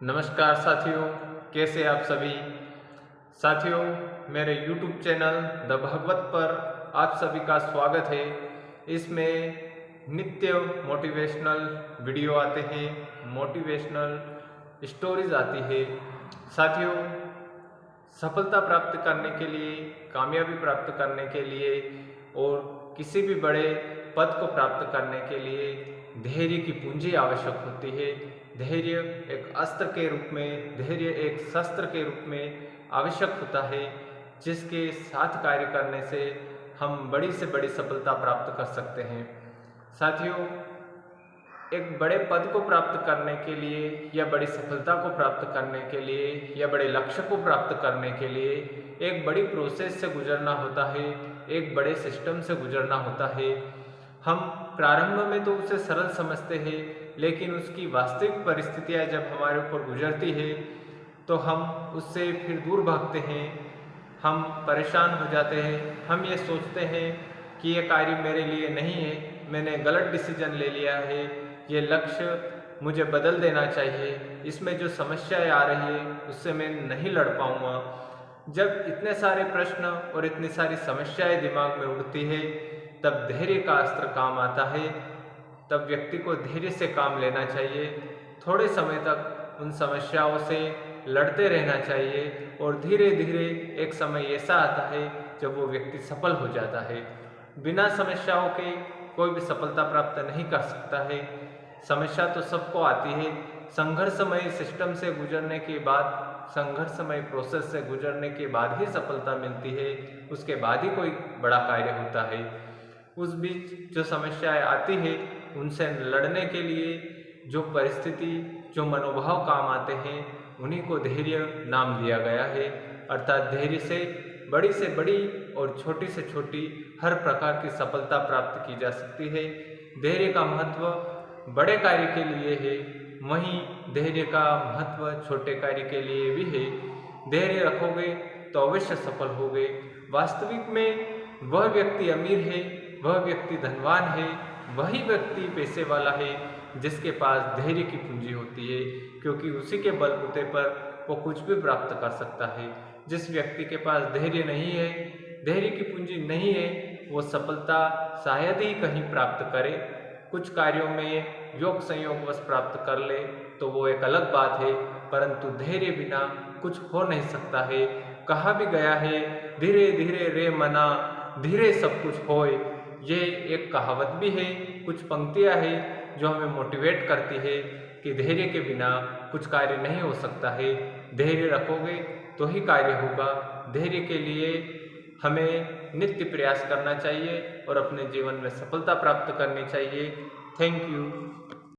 नमस्कार साथियों, कैसे आप सभी साथियों। मेरे YouTube चैनल द भगवत पर आप सभी का स्वागत है। इसमें नित्य मोटिवेशनल वीडियो आते हैं, मोटिवेशनल स्टोरीज आती है। साथियों, सफलता प्राप्त करने के लिए, कामयाबी प्राप्त करने के लिए और किसी भी बड़े पद को प्राप्त करने के लिए धैर्य की पूंजी आवश्यक होती है। धैर्य एक अस्त्र के रूप में, धैर्य एक शस्त्र के रूप में आवश्यक होता है, जिसके साथ कार्य करने से हम बड़ी से बड़ी सफलता प्राप्त कर सकते हैं। साथियों, एक बड़े पद को प्राप्त करने के लिए या बड़ी सफलता को प्राप्त करने के लिए या बड़े लक्ष्य को प्राप्त करने के लिए एक बड़ी प्रोसेस से गुजरना होता है, एक बड़े सिस्टम से गुजरना होता है। हम प्रारंभ में तो उसे सरल समझते हैं, लेकिन उसकी वास्तविक परिस्थितियां जब हमारे ऊपर गुजरती है तो हम उससे फिर दूर भागते हैं, हम परेशान हो जाते हैं। हम ये सोचते हैं कि ये कार्य मेरे लिए नहीं है, मैंने गलत डिसीजन ले लिया है, ये लक्ष्य मुझे बदल देना चाहिए, इसमें जो समस्याएं आ रही है उससे मैं नहीं लड़ पाऊँगा। जब इतने सारे प्रश्न और इतनी सारी समस्याएं दिमाग में उड़ती है, तब धैर्य का अस्त्र काम आता है। तब व्यक्ति को धैर्य से काम लेना चाहिए, थोड़े समय तक उन समस्याओं से लड़ते रहना चाहिए और धीरे धीरे एक समय ऐसा आता है जब वो व्यक्ति सफल हो जाता है। बिना समस्याओं के कोई भी सफलता प्राप्त नहीं कर सकता है। समस्या तो सबको आती है। संघर्षमय सिस्टम से गुजरने के बाद, संघर्षमय प्रोसेस से गुजरने के बाद ही सफलता मिलती है, उसके बाद ही कोई बड़ा कार्य होता है। उस बीच जो समस्याएं आती है उनसे लड़ने के लिए जो परिस्थिति, जो मनोभाव काम आते हैं, उन्हीं को धैर्य नाम दिया गया है। अर्थात धैर्य से बड़ी और छोटी से छोटी हर प्रकार की सफलता प्राप्त की जा सकती है। धैर्य का महत्व बड़े कार्य के लिए है, वहीं धैर्य का महत्व छोटे कार्य के लिए भी है। धैर्य रखोगे तो अवश्य सफल होगे। वास्तविक में वह व्यक्ति अमीर है, वह व्यक्ति धनवान है, वही व्यक्ति पैसे वाला है जिसके पास धैर्य की पूंजी होती है, क्योंकि उसी के बलबूते पर वो कुछ भी प्राप्त कर सकता है। जिस व्यक्ति के पास धैर्य नहीं है, धैर्य की पूंजी नहीं है, वो सफलता शायद ही कहीं प्राप्त करे। कुछ कार्यों में योग संयोगवश प्राप्त कर ले तो वो एक अलग बात है, परंतु धैर्य बिना कुछ हो नहीं सकता है। कहा भी गया है, धीरे धीरे रे मना, धीरे सब कुछ होए। ये एक कहावत भी है, कुछ पंक्तियां हैं जो हमें मोटिवेट करती है कि धैर्य के बिना कुछ कार्य नहीं हो सकता है। धैर्य रखोगे तो ही कार्य होगा। धैर्य के लिए हमें नित्य प्रयास करना चाहिए और अपने जीवन में सफलता प्राप्त करनी चाहिए। Thank you.